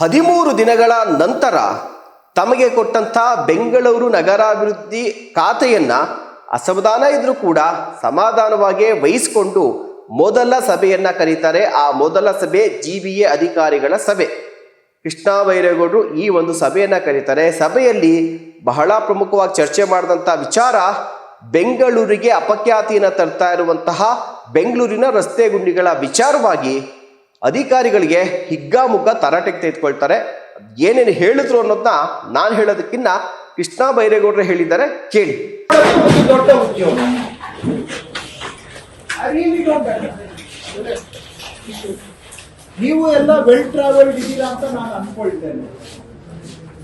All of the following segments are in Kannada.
13 ದಿನಗಳ ನಂತರ ತಮಗೆ ಕೊಟ್ಟಂಥ ಬೆಂಗಳೂರು ನಗರಾಭಿವೃದ್ಧಿ ಖಾತೆಯನ್ನು ಅಸಮಾಧಾನ ಇದ್ರೂ ಕೂಡ ಸಮಾಧಾನವಾಗಿ ವಹಿಸಿಕೊಂಡು ಮೊದಲ ಸಭೆಯನ್ನು ಕರೀತಾರೆ. ಆ ಮೊದಲ ಸಭೆ GBA ಅಧಿಕಾರಿಗಳ ಸಭೆ. ಕೃಷ್ಣ ಬೈರೇಗೌಡರು ಈ ಒಂದು ಸಭೆಯನ್ನು ಕರೀತಾರೆ. ಸಭೆಯಲ್ಲಿ ಬಹಳ ಪ್ರಮುಖವಾಗಿ ಚರ್ಚೆ ಮಾಡಿದಂಥ ವಿಚಾರ ಬೆಂಗಳೂರಿಗೆ ಅಪಖ್ಯಾತಿಯನ್ನು ತರ್ತಾ ಇರುವಂತಹ ಬೆಂಗಳೂರಿನ ರಸ್ತೆ ಗುಂಡಿಗಳ ವಿಚಾರವಾಗಿ ಅಧಿಕಾರಿಗಳಿಗೆ ಹಿಗ್ಗಾಮುಗ್ಗ ತರಾಟೆಗೆ ತೆಗೆದುಕೊಳ್ತಾರೆ. ಏನೇನು ಹೇಳಿದ್ರು ಅನ್ನೋದನ್ನ ನಾನು ಹೇಳೋದಕ್ಕಿಂತ ಕೃಷ್ಣ ಬೈರೇಗೌಡರು ಹೇಳಿದ್ದಾರೆ, ಕೇಳಿ. ದೊಡ್ಡ ಉದ್ಯೋಗ. ನೀವು ಎಲ್ಲ ವೆಲ್ ಟ್ರಾವೆಲ್ಡ್ ಇದ್ದೀರಾ ಅಂತ ನಾನು ಅನ್ಕೊಳ್ತೇನೆ.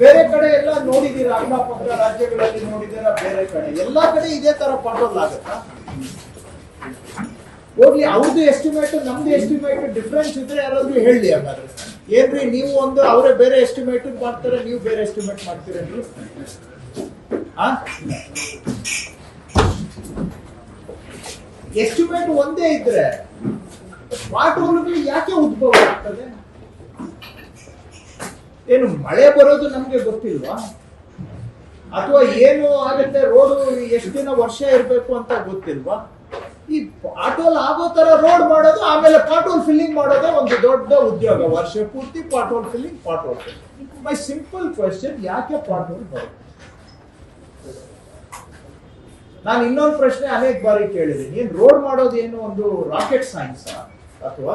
ಬೇರೆ ಕಡೆ ಎಲ್ಲ ನೋಡಿದೀರಾ, ಅಕ್ಕಪಕ್ಕ ರಾಜ್ಯಗಳಲ್ಲಿ ನೋಡಿದೀರಾ, ಬೇರೆ ಕಡೆ ಎಲ್ಲಾ ಕಡೆ ಇದೇ ತರ ಪಾಠೋಲ್ ಆಗುತ್ತಾ? ಹೋಗ್ಲಿ, ಅವ್ರದ್ದು ಎಸ್ಟಿಮೇಟ್ ನಮ್ದು ಎಸ್ಟಿಮೇಟ್ ಡಿಫ್ರೆನ್ಸ್ ಇದ್ರೆ ಯಾರಾದ್ರೂ ಹೇಳಿ. ಹಾಗಾದ್ರೆ ಏನ್ರಿ, ನೀವು ಒಂದು ಅವರೇ ಬೇರೆ ಎಸ್ಟಿಮೇಟ್ ಮಾಡ್ತಾರೆ, ನೀವು ಬೇರೆ ಎಸ್ಟಿಮೇಟ್ ಮಾಡ್ತೀರೇನ್ರಿ? ಎಸ್ಟಿಮೇಟ್ ಒಂದೇ ಇದ್ರೆ ಪಾಠೋಲ್ಗಳು ಯಾಕೆ ಉದ್ಭವ ಆಗ್ತದೆ? ಏನು ಮಳೆ ಬರೋದು ನಮ್ಗೆ ಗೊತ್ತಿಲ್ವಾ? ಅಥವಾ ಏನು ಆಗುತ್ತೆ, ರೋಡ್ ಎಷ್ಟು ದಿನ ವರ್ಷ ಇರ್ಬೇಕು ಅಂತ ಗೊತ್ತಿಲ್ವಾ? ಈ ಪಾಟೋಲ್ ಆಗೋ ತರ ರೋಡ್ ಮಾಡೋದು, ಆಮೇಲೆ ಪಾಟೋಲ್ ಫಿಲ್ಲಿಂಗ್ ಮಾಡೋದೇ ಒಂದು ದೊಡ್ಡ ಉದ್ಯೋಗ. ವರ್ಷ ಪೂರ್ತಿ ಪಾಟೋಲ್ ಫಿಲ್ಲಿಂಗ್. ಮೈ ಸಿಂಪಲ್ ಕ್ವೆಶ್ಚನ್, ಯಾಕೆ ಪಾಟೋಲ್ ಬರುತ್ತೆ? ನಾನು ಇನ್ನೊಂದು ಪ್ರಶ್ನೆ ಅನೇಕ ಬಾರಿ ಕೇಳಿದ್ದೀನಿ, ಏನ್ ರೋಡ್ ಮಾಡೋದು ಏನು ಒಂದು ರಾಕೆಟ್ ಸೈನ್ಸ್ ಅಥವಾ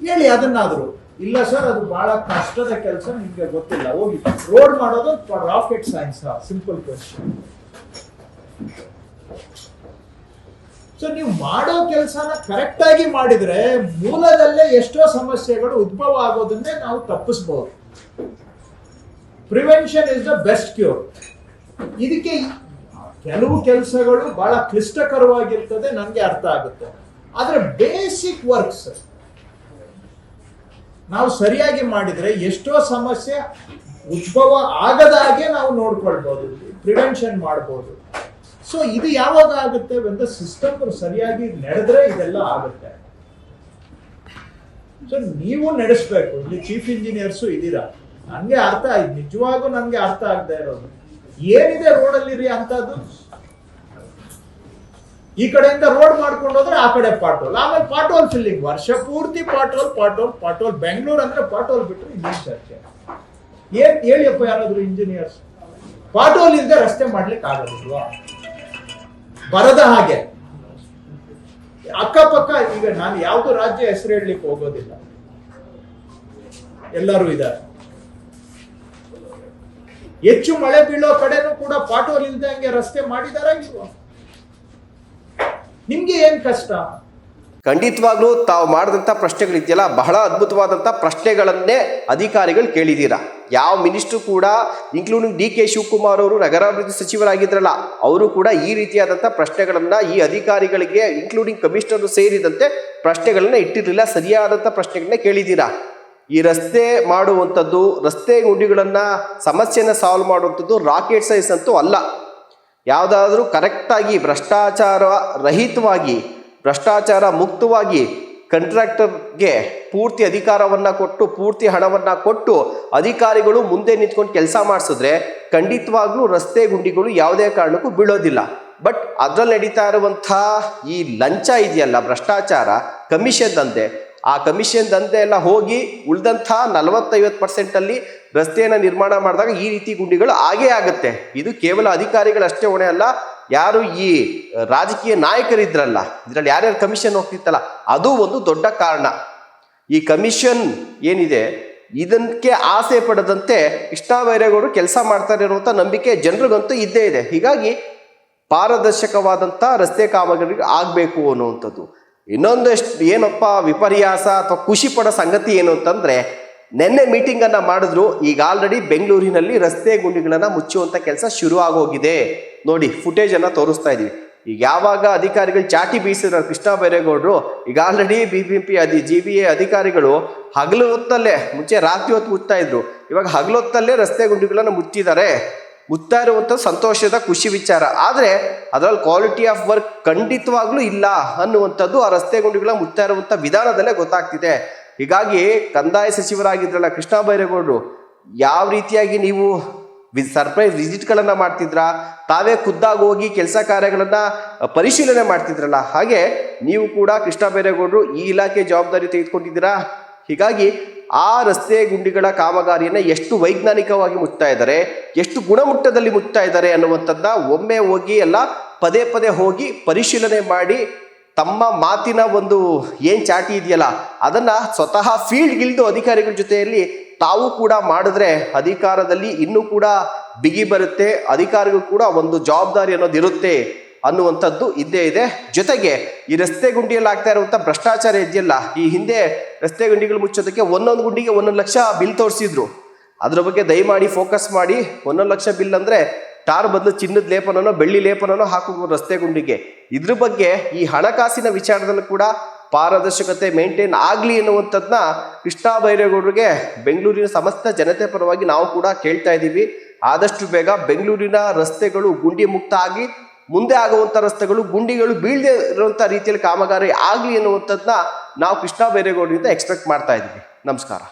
ಹೇಳಿ ಅದನ್ನಾದ್ರು. ಇಲ್ಲ ಸರ್, ಅದು ಬಹಳ ಕಷ್ಟದ ಕೆಲಸ, ನಿಮ್ಗೆ ಗೊತ್ತಿಲ್ಲ, ಹೋಗಿ ರೋಡ್ ಮಾಡೋದು rocket science? Simple question. So ನೀವು ಮಾಡೋ ಕೆಲಸನ ಕರೆಕ್ಟ್ ಆಗಿ ಮಾಡಿದ್ರೆ ಮೂಲದಲ್ಲೇ ಎಷ್ಟೋ ಸಮಸ್ಯೆಗಳು ಉದ್ಭವ ಆಗೋದನ್ನೇ ನಾವು ತಪ್ಪಿಸಬಹುದು. Prevention is the best cure. ಇದಕ್ಕೆ ಕೆಲವು ಕೆಲಸಗಳು ಬಹಳ ಕ್ಲಿಷ್ಟಕರವಾಗಿರ್ತದೆ, ನನಗೆ ಅರ್ಥ ಆಗುತ್ತೆ. ಆದ್ರೆ ಬೇಸಿಕ್ ವರ್ಕ್ಸ್ ನಾವು ಸರಿಯಾಗಿ ಮಾಡಿದ್ರೆ ಎಷ್ಟೋ ಸಮಸ್ಯೆ ಉದ್ಭವ ಆಗದ ಹಾಗೆ ನಾವು ನೋಡ್ಕೊಳ್ಬಹುದು, ಪ್ರಿವೆನ್ಷನ್ ಮಾಡಬಹುದು. ಸೊ ಇದು ಯಾವಾಗ ಆಗುತ್ತೆ? ಒಂದು ಸಿಸ್ಟಮ್ ಸರಿಯಾಗಿ ನಡೆದ್ರೆ ಇದೆಲ್ಲ ಆಗುತ್ತೆ. ಸೊ ನೀವು ನಡೆಸಬೇಕು. ಇಲ್ಲಿ ಚೀಫ್ ಇಂಜಿನಿಯರ್ಸು ಇದ್ದೀರಾ, ನನ್ಗೆ ಅರ್ಥ ಆಯ್ತು, ನಿಜವಾಗೂ ನನ್ಗೆ ಅರ್ಥ ಆಗದೆ ಇರೋದು ಏನಿದೆ ರೋಡಲ್ಲಿ ಅಂತದ್ದು. ಈ ಕಡೆಯಿಂದ ರೋಡ್ ಮಾಡ್ಕೊಂಡು ಹೋದ್ರೆ ಆ ಕಡೆ ಪಾಟೋಲ್, ಆಮೇಲೆ ಪಾಟೋಲ್ ಫಿಲ್ಲಿಂಗ್, ವರ್ಷ ಪೂರ್ತಿ ಪಾಟೋಲ್. ಬೆಂಗಳೂರು ಅಂದ್ರೆ ಪಾಟೋಲ್ ಬಿಟ್ಟರೆ ಇನ್ನೇನು ಚರ್ಚೆ? ಏನ್ ಹೇಳಿಯಪ್ಪ ಯಾರಾದ್ರೂ ಇಂಜಿನಿಯರ್ಸ್? ಪಾಟೋಲ್ ಇಲ್ಲದೆ ರಸ್ತೆ ಮಾಡ್ಲಿಕ್ಕೆ ಆಗೋದಿಲ್ವಾ? ಬರದ ಹಾಗೆ ಅಕ್ಕಪಕ್ಕ, ಈಗ ನಾನು ಯಾವ್ದು ರಾಜ್ಯ ಹೆಸರು ಹೇಳಲಿಕ್ಕೆ ಹೋಗೋದಿಲ್ಲ, ಎಲ್ಲರೂ ಇದ್ದಾರೆ. ಹೆಚ್ಚು ಮಳೆ ಬೀಳೋ ಕಡೆನೂ ಕೂಡ ಪಾಟೋಲ್ ಇಲ್ದಂಗೆ ರಸ್ತೆ ಮಾಡಿದಾರ ಇಲ್ವಾ? ನಿಮ್ಗೆ ಏನ್ ಕಷ್ಟ? ಖಂಡಿತವಾಗ್ಲೂ ತಾವು ಮಾಡಿದಂಥ ಪ್ರಶ್ನೆಗಳಿದೆಯಲ್ಲ, ಬಹಳ ಅದ್ಭುತವಾದಂಥ ಪ್ರಶ್ನೆಗಳನ್ನೇ ಅಧಿಕಾರಿಗಳು ಕೇಳಿದ್ದೀರಾ. ಯಾವ ಮಿನಿಸ್ಟ್ರು ಕೂಡ, ಇನ್ಕ್ಲೂಡಿಂಗ್ DK ಶಿವಕುಮಾರ್ ಅವರು ನಗರಾಭಿವೃದ್ಧಿ ಸಚಿವರಾಗಿದ್ರಲ್ಲ, ಅವರು ಕೂಡ ಈ ರೀತಿಯಾದಂಥ ಪ್ರಶ್ನೆಗಳನ್ನು ಈ ಅಧಿಕಾರಿಗಳಿಗೆ, ಇನ್ಕ್ಲೂಡಿಂಗ್ ಕಮಿಷನರ್ ಸೇರಿದಂತೆ ಪ್ರಶ್ನೆಗಳನ್ನ ಇಟ್ಟಿರಲಿಲ್ಲ. ಸರಿಯಾದಂಥ ಪ್ರಶ್ನೆಗಳನ್ನ ಕೇಳಿದ್ದೀರಾ. ಈ ರಸ್ತೆ ಮಾಡುವಂಥದ್ದು, ರಸ್ತೆ ಗುಂಡಿಗಳನ್ನು ಸಮಸ್ಯೆನ ಸಾಲ್ವ್ ಮಾಡುವಂಥದ್ದು ರಾಕೆಟ್ ಸೈನ್ಸ್ ಅಂತೂ ಅಲ್ಲ. ಯಾವುದಾದ್ರೂ ಕರೆಕ್ಟಾಗಿ ಭ್ರಷ್ಟಾಚಾರ ರಹಿತವಾಗಿ, ಭ್ರಷ್ಟಾಚಾರ ಮುಕ್ತವಾಗಿ ಕಾಂಟ್ರಾಕ್ಟರ್ಗೆ ಪೂರ್ತಿ ಅಧಿಕಾರವನ್ನು ಕೊಟ್ಟು, ಪೂರ್ತಿ ಹಣವನ್ನು ಕೊಟ್ಟು ಅಧಿಕಾರಿಗಳು ಮುಂದೆ ನಿಂತ್ಕೊಂಡು ಕೆಲಸ ಮಾಡಿಸಿದ್ರೆ ಖಂಡಿತವಾಗ್ಲೂ ರಸ್ತೆ ಗುಂಡಿಗಳು ಯಾವುದೇ ಕಾರಣಕ್ಕೂ ಬೀಳೋದಿಲ್ಲ. ಬಟ್ ಅದರಲ್ಲಿ ನಡೀತಾ ಇರುವಂಥ ಈ ಲಂಚ ಇದೆಯಲ್ಲ, ಭ್ರಷ್ಟಾಚಾರ, ಕಮಿಷನ್ ದಂಧೆ, ಆ ಕಮಿಷನ್ ದಂಧೆ ಎಲ್ಲ ಹೋಗಿ ಉಳಿದಂಥ 40-50% ರಸ್ತೆಯನ್ನು ನಿರ್ಮಾಣ ಮಾಡಿದಾಗ ಈ ರೀತಿ ಗುಂಡಿಗಳು ಆಗೇ ಆಗುತ್ತೆ. ಇದು ಕೇವಲ ಅಧಿಕಾರಿಗಳಷ್ಟೇ ಹೊಣೆ ಅಲ್ಲ, ಯಾರು ಈ ರಾಜಕೀಯ ನಾಯಕರಿದ್ರಲ್ಲ, ಇದರಲ್ಲಿ ಯಾರ್ಯಾರು ಕಮಿಷನ್ ಹೋಗ್ತಿತ್ತಲ್ಲ, ಅದು ಒಂದು ದೊಡ್ಡ ಕಾರಣ. ಈ ಕಮಿಷನ್ ಏನಿದೆ ಇದಕ್ಕೆ ಆಸೆ ಪಡದಂತೆ ಕೃಷ್ಣ ಬೈರೇಗೌಡರು ಕೆಲಸ ಮಾಡ್ತಾರೆ ಇರುವಂಥ ನಂಬಿಕೆ ಜನರಿಗಂತೂ ಇದ್ದೇ ಇದೆ. ಹೀಗಾಗಿ ಪಾರದರ್ಶಕವಾದಂಥ ರಸ್ತೆ ಕಾಮಗಾರಿ ಆಗಬೇಕು ಅನ್ನುವಂಥದ್ದು. ಇನ್ನೊಂದಷ್ಟು ಏನಪ್ಪ ವಿಪರ್ಯಾಸ ಅಥವಾ ಖುಷಿ ಪಡೋ ಸಂಗತಿ ಏನು ಅಂತಂದರೆ, ನೆನ್ನೆ ಮೀಟಿಂಗನ್ನು ಮಾಡಿದ್ರು, ಈಗ ಆಲ್ರೆಡಿ ಬೆಂಗಳೂರಿನಲ್ಲಿ ರಸ್ತೆ ಗುಂಡಿಗಳನ್ನು ಮುಚ್ಚುವಂಥ ಕೆಲಸ ಶುರು ಆಗೋಗಿದೆ. ನೋಡಿ, ಫುಟೇಜನ್ನು ತೋರಿಸ್ತಾ ಇದ್ದೀವಿ. ಈಗ ಯಾವಾಗ ಅಧಿಕಾರಿಗಳು ಚಾಟಿ ಬೀಸಿದ್ರು ಕೃಷ್ಣ ಬೈರೇಗೌಡರು, ಈಗ ಆಲ್ರೆಡಿ BBMP GBA ಅಧಿಕಾರಿಗಳು ಹಗಲು ಹೊತ್ತಲ್ಲೇ, ಮುಂಚೆ ರಾತ್ರಿ ಹೊತ್ತು ಮುಚ್ತಾ ಇದ್ರು, ಇವಾಗ ಹಗಲು ಹೊತ್ತಲ್ಲೇ ರಸ್ತೆ ಗುಂಡಿಗಳನ್ನು ಮುಚ್ಚಿದ್ದಾರೆ. ಮುಚ್ತಾ ಇರುವಂಥ ಸಂತೋಷದ ಖುಷಿ ವಿಚಾರ. ಆದರೆ ಅದರಲ್ಲಿ ಕ್ವಾಲಿಟಿ ಆಫ್ ವರ್ಕ್ ಖಂಡಿತವಾಗ್ಲೂ ಇಲ್ಲ ಅನ್ನುವಂಥದ್ದು ಆ ರಸ್ತೆ ಗುಂಡಿಗಳ ಮುಚ್ತಾ ಇರುವಂಥ ವಿಧಾನದಲ್ಲೇ ಗೊತ್ತಾಗ್ತಿದೆ. ಹೀಗಾಗಿ ಕಂದಾಯ ಸಚಿವರಾಗಿದ್ರಲ್ಲ ಕೃಷ್ಣ ಬೈರೇಗೌಡರು, ಯಾವ ರೀತಿಯಾಗಿ ನೀವು ಸರ್ಪ್ರೈಸ್ ವಿಸಿಟ್ಗಳನ್ನು ಮಾಡ್ತಿದ್ರಾ, ತಾವೇ ಖುದ್ದಾಗಿ ಹೋಗಿ ಕೆಲಸ ಕಾರ್ಯಗಳನ್ನು ಪರಿಶೀಲನೆ ಮಾಡ್ತಿದ್ರಲ್ಲ, ಹಾಗೆ ನೀವು ಕೂಡ ಕೃಷ್ಣ ಬೈರೇಗೌಡರು ಈ ಇಲಾಖೆ ಜವಾಬ್ದಾರಿ ತೆಗೆದುಕೊಂಡಿದ್ದೀರಾ. ಹೀಗಾಗಿ ಆ ರಸ್ತೆ ಗುಂಡಿಗಳ ಕಾಮಗಾರಿಯನ್ನು ಎಷ್ಟು ವೈಜ್ಞಾನಿಕವಾಗಿ ಮುಚ್ತಾ ಇದ್ದಾರೆ, ಎಷ್ಟು ಗುಣಮಟ್ಟದಲ್ಲಿ ಮುಚ್ತಾ ಇದ್ದಾರೆ ಅನ್ನುವಂಥದ್ದನ್ನ ಒಮ್ಮೆ ಹೋಗಿ ಎಲ್ಲ ಪದೇ ಪದೇ ಹೋಗಿ ಪರಿಶೀಲನೆ ಮಾಡಿ ತಮ್ಮ ಮಾತಿನ ಒಂದು ಏನು ಚಾಟಿ ಇದೆಯಲ್ಲ ಅದನ್ನು ಸ್ವತಃ ಫೀಲ್ಡ್ಗಿಳಿದು ಅಧಿಕಾರಿಗಳ ಜೊತೆಯಲ್ಲಿ ತಾವು ಕೂಡ ಮಾಡಿದ್ರೆ ಅಧಿಕಾರದಲ್ಲಿ ಇನ್ನೂ ಕೂಡ ಬಿಗಿ ಬರುತ್ತೆ, ಅಧಿಕಾರಿಗಳು ಕೂಡ ಒಂದು ಜವಾಬ್ದಾರಿ ಅನ್ನೋದಿರುತ್ತೆ ಅನ್ನುವಂಥದ್ದು ಇದ್ದೇ ಇದೆ. ಜೊತೆಗೆ ಈ ರಸ್ತೆ ಗುಂಡಿಯಲ್ಲಿ ಆಗ್ತಾ ಇರುವಂಥ ಭ್ರಷ್ಟಾಚಾರ ಇದೆಯಲ್ಲ, ಈ ಹಿಂದೆ ರಸ್ತೆ ಗುಂಡಿಗಳು ಮುಚ್ಚೋದಕ್ಕೆ ಒಂದೊಂದು ಗುಂಡಿಗೆ 1 ಲಕ್ಷ ಬಿಲ್ ತೋರಿಸಿದ್ರು. ಅದ್ರ ಬಗ್ಗೆ ದಯಮಾಡಿ ಫೋಕಸ್ ಮಾಡಿ. 1 ಲಕ್ಷ ಬಿಲ್ ಅಂದರೆ ಟಾರ್ ಬದಲು ಚಿನ್ನದ ಲೇಪನನೋ ಬೆಳ್ಳಿ ಲೇಪನನೋ ಹಾಕಬಹುದು ರಸ್ತೆ ಗುಂಡಿಗೆ. ಇದ್ರ ಬಗ್ಗೆ ಈ ಹಣಕಾಸಿನ ವಿಚಾರದಲ್ಲೂ ಕೂಡ ಪಾರದರ್ಶಕತೆ ಮೇಂಟೈನ್ ಆಗಲಿ ಎನ್ನುವಂಥದ್ದನ್ನ ಕೃಷ್ಣ ಬೈರೇಗೌಡರಿಗೆ ಬೆಂಗಳೂರಿನ ಸಮಸ್ತ ಜನತೆ ಪರವಾಗಿ ನಾವು ಕೂಡ ಕೇಳ್ತಾ ಇದ್ದೀವಿ. ಆದಷ್ಟು ಬೇಗ ಬೆಂಗಳೂರಿನ ರಸ್ತೆಗಳು ಗುಂಡಿ ಮುಕ್ತ ಆಗಿ ಮುಂದೆ ಆಗುವಂಥ ರಸ್ತೆಗಳು ಗುಂಡಿಗಳು ಬೀಳದೆ ಇರುವಂಥ ರೀತಿಯಲ್ಲಿ ಕಾಮಗಾರಿ ಆಗಲಿ ಎನ್ನುವಂಥದ್ದನ್ನ ನಾವು ಕೃಷ್ಣ ಬೈರೇಗೌಡರಿಂದ ಎಕ್ಸ್ಪೆಕ್ಟ್ ಮಾಡ್ತಾ ಇದ್ದೀವಿ. ನಮಸ್ಕಾರ.